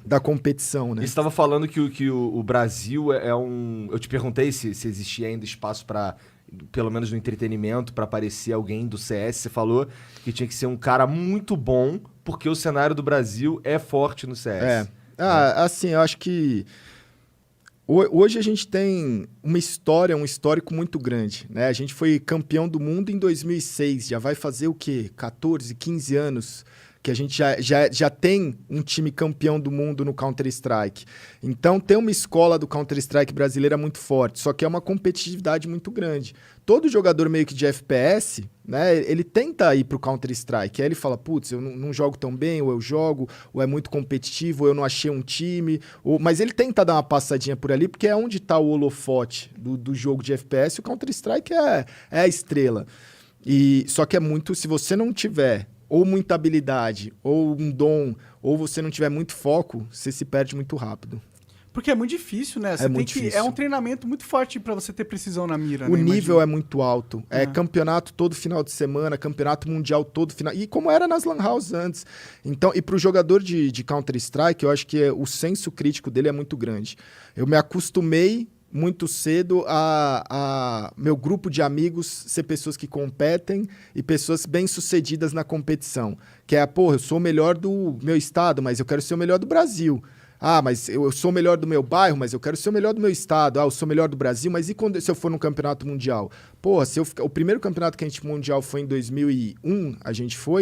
da competição, né? E você estava falando que o Brasil é um... Eu te perguntei se existia ainda espaço para, pelo menos no entretenimento, para aparecer alguém do CS. Você falou que tinha que ser um cara muito bom, porque o cenário do Brasil é forte no CS. Assim, eu acho que hoje a gente tem uma história, um histórico muito grande, né? A gente foi campeão do mundo em 2006, já vai fazer o quê? 14, 15 anos que a gente já tem um time campeão do mundo no Counter-Strike. Então, tem uma escola do Counter-Strike brasileira muito forte, só que é uma competitividade muito grande. Todo jogador meio que de FPS, né, ele tenta ir pro Counter-Strike. Aí ele fala, putz, eu não jogo tão bem, ou eu jogo, ou é muito competitivo, ou eu não achei um time. Mas ele tenta dar uma passadinha por ali, porque é onde tá o holofote do jogo de FPS. O Counter-Strike é a estrela. Só que é muito, se você não tiver ou muita habilidade, ou um dom, ou você não tiver muito foco, você se perde muito rápido. Porque é muito difícil, né? Difícil. É um treinamento muito forte pra você ter precisão na mira, O né? nível é muito alto. É campeonato todo final de semana, campeonato mundial todo final... E como era nas Lan House antes. Então, e pro jogador de Counter-Strike, eu acho que o senso crítico dele é muito grande. Eu me acostumei muito cedo a meu grupo de amigos ser pessoas que competem e pessoas bem-sucedidas na competição. Que é, eu sou o melhor do meu estado, mas eu quero ser o melhor do Brasil. Mas eu sou o melhor do meu bairro, mas eu quero ser o melhor do meu estado. Eu sou o melhor do Brasil, mas e se eu for num campeonato mundial? O primeiro campeonato que a gente mundial foi em 2001, a gente ficou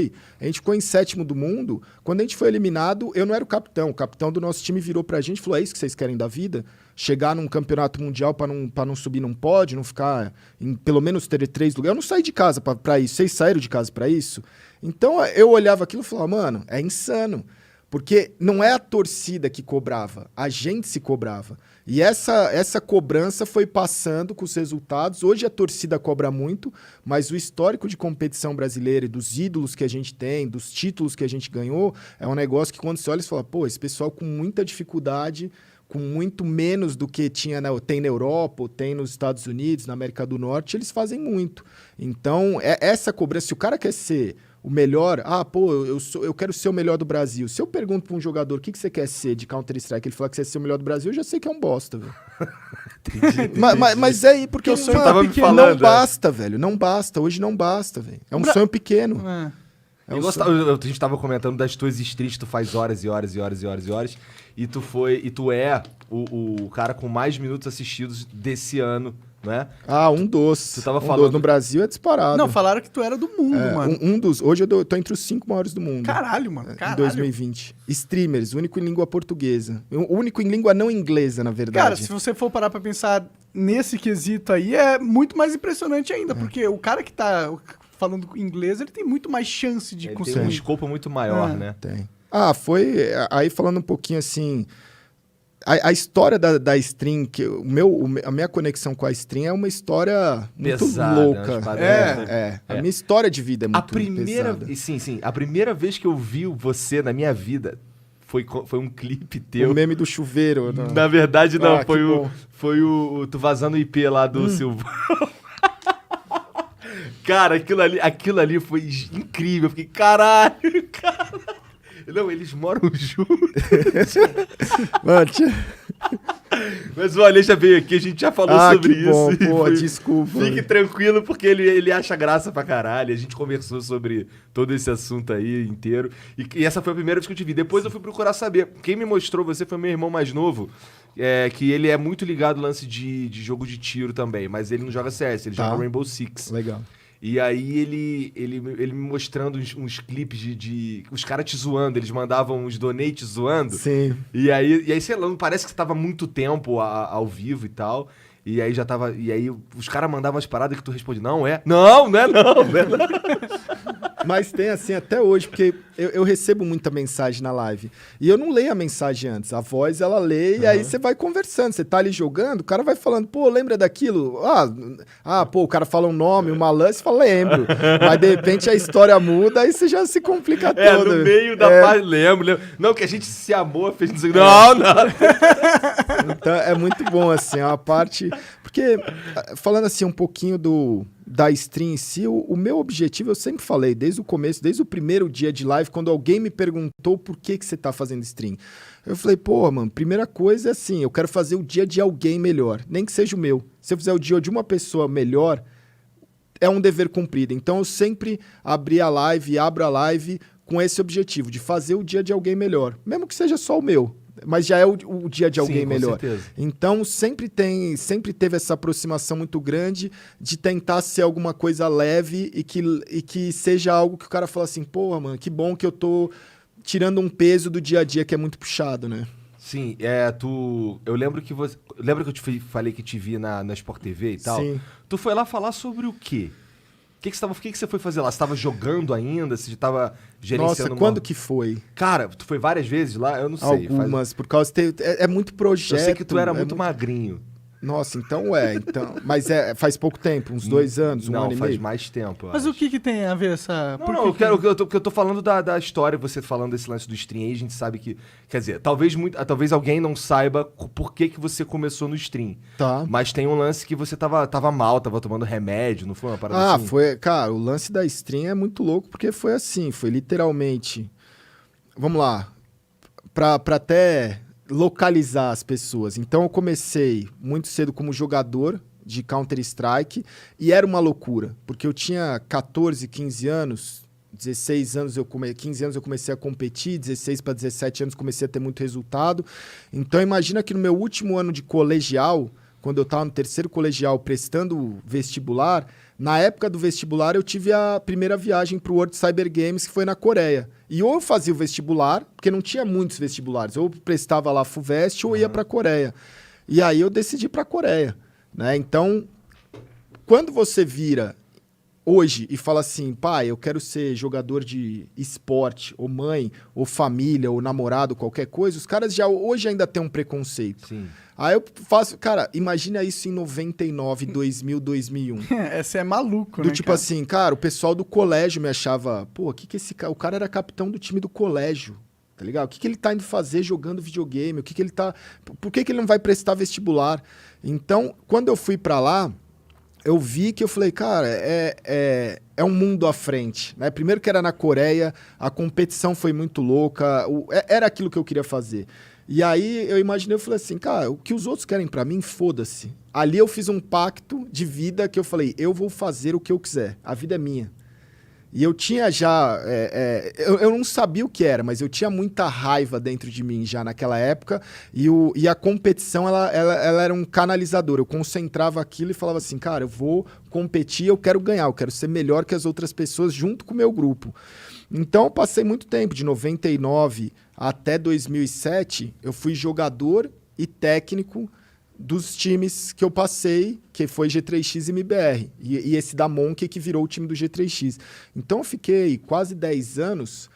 em 7º do mundo. Quando a gente foi eliminado, eu não era o capitão do nosso time virou pra gente e falou, é isso que vocês querem da vida? Chegar num campeonato mundial pra não subir num pódio, não ficar em pelo menos ter 3 lugares. Eu não saí de casa pra isso. Vocês saíram de casa pra isso? Então eu olhava aquilo e falava, mano, é insano. Porque não é a torcida que cobrava, a gente se cobrava. E essa cobrança foi passando com os resultados. Hoje a torcida cobra muito, mas o histórico de competição brasileira e dos ídolos que a gente tem, dos títulos que a gente ganhou, é um negócio que quando você olha, você fala, esse pessoal com muita dificuldade, com muito menos do que tem na Europa, ou tem nos Estados Unidos, na América do Norte, eles fazem muito. Então, essa cobrança, se o cara quer ser o melhor, eu quero ser o melhor do Brasil. Se eu pergunto pra um jogador o que você quer ser de Counter-Strike, ele fala que você quer ser o melhor do Brasil, eu já sei que é um bosta, velho. Mas é aí, porque o sonho tava me falando, não basta, velho. Não basta. Hoje não basta, velho. É um sonho pequeno. A gente tava comentando das tuas streams, tu faz horas e horas e horas e horas e horas, e tu é o cara com mais minutos assistidos desse ano, né? Um dos. Tu tava falando... No Brasil é disparado. Não, falaram que tu era do mundo, mano. Hoje eu tô entre os 5 maiores do mundo. Caralho, mano. Em 2020. Streamers, único em língua portuguesa. Único em língua não inglesa, na verdade. Cara, se você for parar pra pensar nesse quesito aí, é muito mais impressionante ainda, porque o cara que tá falando inglês, ele tem muito mais chance de conseguir. Tem um escopo muito maior, né? Tem. Aí falando um pouquinho assim... A história da stream, a minha conexão com a stream é uma história muito pesada, louca. A minha história de vida é muito pesada. Sim. A primeira vez que eu vi você na minha vida foi um clipe teu. O meme do chuveiro. Não. Na verdade, não. Foi o tu vazando o IP lá do Silvio. Cara, aquilo ali foi incrível. Eu fiquei, caralho. Não, eles moram juntos. Mas o Alexa veio aqui, a gente já falou sobre isso. Bom, desculpa. Fique tranquilo, porque ele acha graça pra caralho. A gente conversou sobre todo esse assunto aí inteiro. E essa foi a primeira vez que eu te vi. Depois eu fui procurar saber. Quem me mostrou você foi meu irmão mais novo. Que ele é muito ligado ao lance de jogo de tiro também. Mas ele não joga CS, ele joga Rainbow Six. Legal. E aí ele me mostrando uns clipes de os caras te zoando, eles mandavam uns donates zoando. Sim. E aí, sei lá, parece que você tava muito tempo ao vivo e tal. E aí já tava. E aí os caras mandavam as paradas que tu responde, não é? Não é não. Mas tem assim até hoje, porque eu recebo muita mensagem na live. E eu não leio a mensagem antes. A voz, ela lê e aí você vai conversando. Você tá ali jogando, o cara vai falando, lembra daquilo? O cara fala um nome, uma lance, você fala, lembro. Mas de repente a história muda, aí você já se complica todo. No meio da paz, lembro. Não, que a gente se amou, fez... Não. Então é muito bom, assim, a parte... Porque, falando assim um pouquinho da stream em si, o meu objetivo, eu sempre falei, desde o começo, desde o primeiro dia de live, quando alguém me perguntou por que você tá fazendo stream. Eu falei, pô, mano, primeira coisa é assim, eu quero fazer o dia de alguém melhor, nem que seja o meu. Se eu fizer o dia de uma pessoa melhor, é um dever cumprido. Então eu sempre abri a live e abro a live com esse objetivo, de fazer o dia de alguém melhor. Mesmo que seja só o meu, mas já é o dia de alguém melhor. Certeza. Então sempre teve essa aproximação muito grande de tentar ser alguma coisa leve e que seja algo que o cara fala assim, porra, mano, que bom que eu tô tirando um peso do dia a dia que é muito puxado, né? Sim, eu lembro que você. Lembra que eu falei que te vi na Sport TV e tal? Sim. Tu foi lá falar sobre o quê? O que você foi fazer lá? Você tava jogando ainda? Você tava gerenciando Nossa, quando que foi? Cara, tu foi várias vezes lá? Eu não sei. Algumas, por causa... É muito projeto. Eu sei que tu era muito magrinho. Nossa, então mas faz pouco tempo, uns 2 anos, um ano e meio? Não, faz mais tempo, eu Mas acho. o que tem a ver essa... Eu tô falando da história, você falando desse lance do stream aí, a gente sabe que... Quer dizer, talvez alguém não saiba por que você começou no stream. Tá. Mas tem um lance que você tava mal, tava tomando remédio, não foi uma parada assim? Foi... Cara, o lance da stream é muito louco, porque foi assim, foi literalmente... Vamos lá, pra até localizar as pessoas. Então eu comecei muito cedo como jogador de Counter-Strike e era uma loucura, porque eu tinha 14, 15 anos, 16 anos 15 anos eu comecei a competir, 16 para 17 anos comecei a ter muito resultado. Então imagina que no meu último ano de colegial, quando eu estava no terceiro colegial prestando vestibular, na época do vestibular eu tive a primeira viagem para o World Cyber Games, que foi na Coreia. E ou eu fazia o vestibular, porque não tinha muitos vestibulares, ou prestava lá a FUVEST ou ia para a Coreia. E aí eu decidi para a Coreia, né? Então, quando você vira hoje e fala assim, pai, eu quero ser jogador de esporte, ou mãe, ou família, ou namorado, qualquer coisa, os caras já hoje ainda têm um preconceito. Sim. Aí eu faço... Cara, imagina isso em 99, 2000, 2001. Essa é maluco, Do né, tipo cara? assim, cara, o pessoal do colégio me achava... Pô, que esse cara... O cara era capitão do time do colégio, tá ligado? O que ele tá indo fazer jogando videogame? Ele tá... Por que ele não vai prestar vestibular? Então, quando eu fui pra lá, eu vi que eu falei, cara, é um mundo à frente, né? Primeiro que era na Coreia, a competição foi muito louca, era aquilo que eu queria fazer. E aí eu imaginei, eu falei assim, cara, o que os outros querem pra mim, foda-se. Ali eu fiz um pacto de vida que eu falei, eu vou fazer o que eu quiser, a vida é minha. E eu tinha já, eu não sabia o que era, mas eu tinha muita raiva dentro de mim já naquela época, e a competição, ela era um canalizador, eu concentrava aquilo e falava assim, cara, eu vou competir, eu quero ganhar, eu quero ser melhor que as outras pessoas junto com o meu grupo. Então eu passei muito tempo, de 99 até 2007, eu fui jogador e técnico dos times que eu passei, que foi G3X e MBR, e esse da Monkey que virou o time do G3X. Então eu fiquei quase 10 anos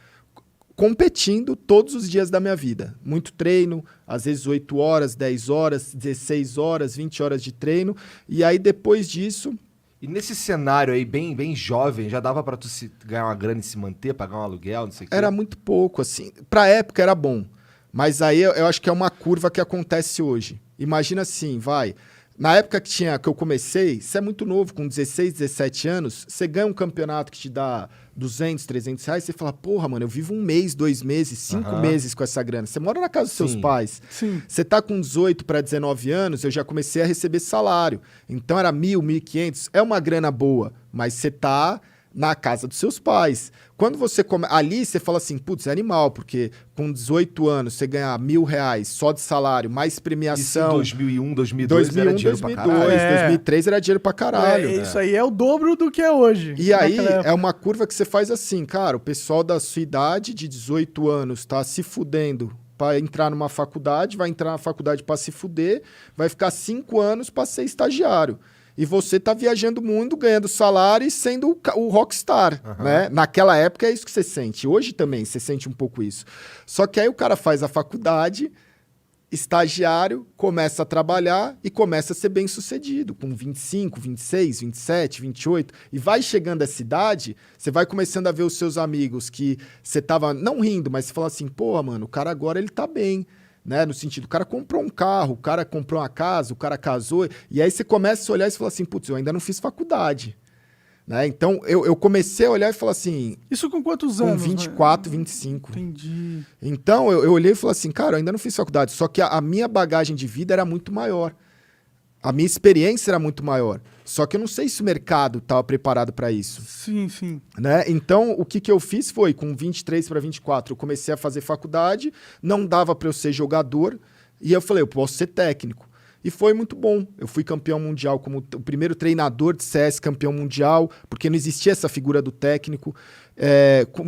competindo todos os dias da minha vida. Muito treino, às vezes 8 horas, 10 horas, 16 horas, 20 horas de treino, e aí depois disso... E nesse cenário aí, bem jovem, já dava pra tu ganhar uma grana e se manter, pagar um aluguel, não sei o quê? Era muito pouco, assim. Pra época era bom, mas aí eu acho que é uma curva que acontece hoje. Imagina assim, vai... Na época que eu comecei, você é muito novo, com 16, 17 anos, você ganha um campeonato que te dá 200, 300 reais, você fala, porra, mano, eu vivo 1 mês, 2 meses, 5 meses com essa grana. Você mora na casa dos seus pais. Sim. Você tá com 18 para 19 anos, eu já comecei a receber salário. Então era 1.000, 1.500, é uma grana boa, mas você tá na casa dos seus pais. Quando você ali você fala assim, putz, é animal, porque com 18 anos você ganhar 1.000 reais só de salário, mais premiação. Isso em 2001, 2002 era dinheiro 2002, pra caralho. 2003 era dinheiro pra caralho. Isso aí é o dobro do que é hoje. E aí naquela época. é uma curva que você faz assim, cara, o pessoal da sua idade de 18 anos tá se fudendo para entrar numa faculdade, vai entrar na faculdade para se fuder, vai ficar 5 anos para ser estagiário. E você tá viajando o mundo, ganhando salário e sendo o rockstar, né? Naquela época é isso que você sente. Hoje também você sente um pouco isso. Só que aí o cara faz a faculdade, estagiário, começa a trabalhar e começa a ser bem sucedido. Com 25, 26, 27, 28. E vai chegando essa idade, você vai começando a ver os seus amigos que você tava não rindo, mas você fala assim, porra, mano, o cara agora ele tá bem. Né? No sentido, o cara comprou um carro, o cara comprou uma casa, o cara casou, e aí você começa a olhar e você fala assim, putz, eu ainda não fiz faculdade. Né? Então, eu comecei a olhar e falar assim, Isso com quantos com anos? 24, né? 25. Entendi. Então, eu olhei e falei assim, cara, eu ainda não fiz faculdade, só que a minha bagagem de vida era muito maior. A minha experiência era muito maior. Só que eu não sei se o mercado estava preparado para isso. Sim, sim. Né? Então, o que eu fiz foi, com 23 para 24, eu comecei a fazer faculdade, não dava para eu ser jogador, e eu falei, eu posso ser técnico. E foi muito bom. Eu fui campeão mundial como o primeiro treinador de CS campeão mundial, porque não existia essa figura do técnico.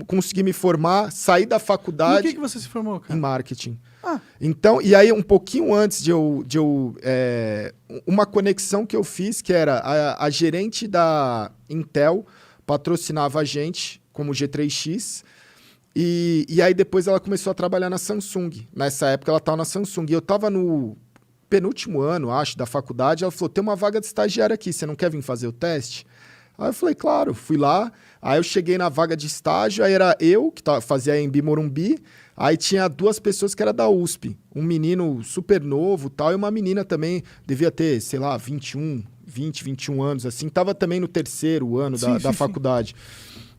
Consegui me formar, saí da faculdade... E o que você se formou, cara? Em marketing. Ah. Então, e aí um pouquinho antes uma conexão que eu fiz, que era a gerente da Intel patrocinava a gente como G3X, e aí depois ela começou a trabalhar na Samsung. Nessa época ela estava na Samsung. E eu estava no penúltimo ano, acho, da faculdade. Ela falou, tem uma vaga de estagiário aqui, você não quer vir fazer o teste? Aí eu falei, claro, fui lá. Aí eu cheguei na vaga de estágio, aí era eu, que fazia a Embi Morumbi, aí tinha 2 pessoas que era da USP, um menino super novo tal, e uma menina também, devia ter, sei lá, 21 anos, assim, tava também no 3º ano da faculdade.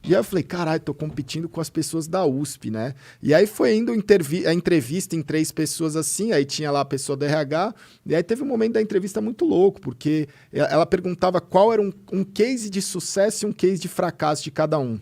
E aí eu falei, caralho, tô competindo com as pessoas da USP, né? E aí foi indo a entrevista em 3 pessoas assim, aí tinha lá a pessoa do RH, e aí teve um momento da entrevista muito louco, porque ela perguntava qual era um case de sucesso e um case de fracasso de cada um.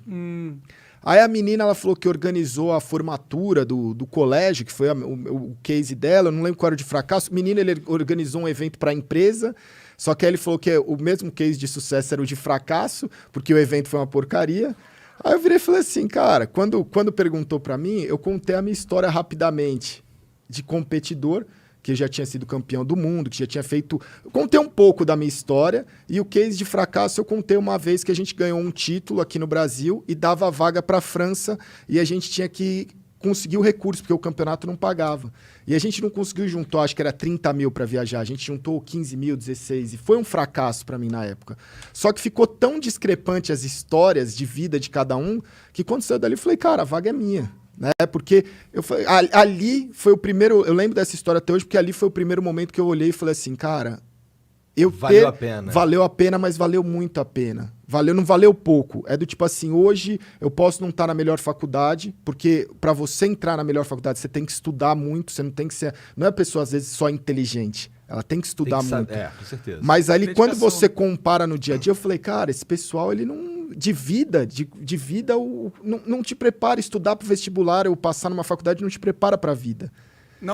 Aí a menina, ela falou que organizou a formatura do colégio, que foi o case dela, eu não lembro qual era o de fracasso. O menino, ele organizou um evento para a empresa, só que aí ele falou que o mesmo case de sucesso era o de fracasso, porque o evento foi uma porcaria. Aí eu virei e falei assim, cara, quando perguntou para mim, eu contei a minha história rapidamente de competidor, que eu já tinha sido campeão do mundo, que já tinha feito... Eu contei um pouco da minha história, e o case de fracasso eu contei uma vez que a gente ganhou um título aqui no Brasil e dava vaga para a França, e a gente tinha que conseguir o recurso, porque o campeonato não pagava. E a gente não conseguiu juntar, acho que era 30 mil para viajar, a gente juntou 15 mil, 16, e foi um fracasso para mim na época. Só que ficou tão discrepante as histórias de vida de cada um, que quando saiu dali eu falei, cara, a vaga é minha. Né? Porque ali foi o primeiro... Eu lembro dessa história até hoje, porque ali foi o primeiro momento que eu olhei e falei assim, cara... Valeu a pena. Valeu a pena, mas valeu muito a pena. Não valeu pouco. É do tipo assim, hoje eu posso não estar na melhor faculdade, porque para você entrar na melhor faculdade, você tem que estudar muito, você não tem que ser... Não é a pessoa, às vezes, só inteligente. Ela tem que estudar muito. Com certeza. Mas ali, Dedicação. quando você compara no dia a dia, eu falei, cara, esse pessoal, ele não... De vida, não te prepara. Estudar para o vestibular ou passar numa faculdade não te prepara para a vida.